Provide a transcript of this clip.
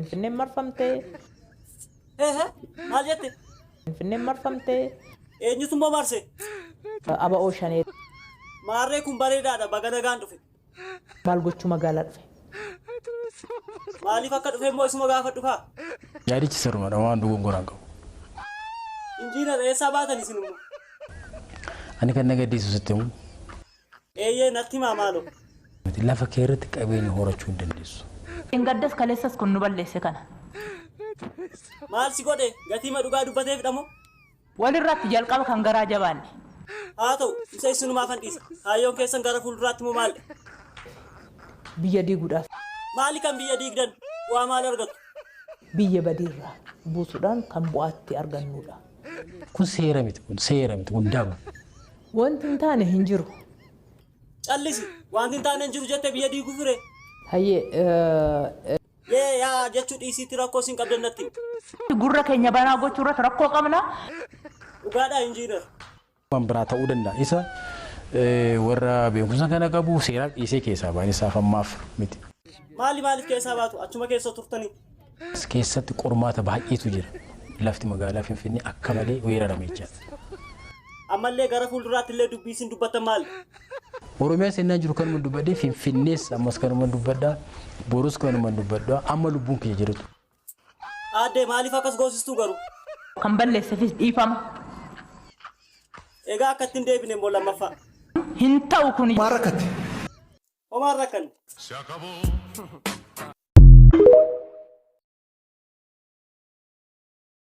Finfinneen marfamtee. Maal jette? Finfinneen marfamtee. Eenyutu immoo marse? Aba Ooshanee. Maarree kun bareedaadha baga nagaan dhufe. Maal gochuu magaalaa dhufe? Maaliif akka dhufe immoo isuma gaafadhu kaa? Yaadichi sirrumadha waan dogongoraan qabu. Injiinar eessaa baatan isin immoo? Ani kan nagaddiisu sitti himu. Eeyyee natti himaa maaloo? Lafa kee irratti qabeenya horachuu hin dandeessu. Gaddas kaleessas kun nu balleesse kana. Maal si godhe gatii dhugaa dubbateefidha moo? Walirratti jalqaba kan garaa jabaanne. Haa ta'u isa isinumaaf handhiisa. Kaayyoon keessan gara fuulduraatti moo maali? Biyya diiguudhaaf. Maali kan biyya diigdan? Waa maal argatu? Biyya badiirraa buusuudhaan kan bu'aatti argannudha. Kun seera miti kun daba. Wanti hin taane hin jiru. Callisi wanti hin taane hin jiru jette biyya diiguu fire. Hayyee. Yaa jechuu dhiisiitti rakkoo siin qabdan natti. Gurra keenya banaa gochuu irratti rakkoo qabna. Dhugaadhaa injiinar. Waan biraa ta'uu danda'a. Isa warra beekumsa kana qabu seeraaf dhiisee keessaa baay'ee saafammaaf miti. Maaliif keessaa baatu? Achuma keessa turtanii. As keessatti qormaata baay'eetu jira. Lafti magaalaa Finfinnee akka malee weerarame jechaadha. Ammallee gara fuulduraatti illee dubbiin dubbatan maali? Oromiyaa seenaa jiru kanuma dubbadhee Finfinnees ammas kanuma dubbadhaa Boorus kanuma dubbadhaa amma lubbuun kee jirutu. Aadde maaliif akkas goosistuu garuu? Kan balleessefis dhiifama. Egaa akka ittiin deebine immoo lammaffaa. Hin ta'u kun. Homaan rakkanne.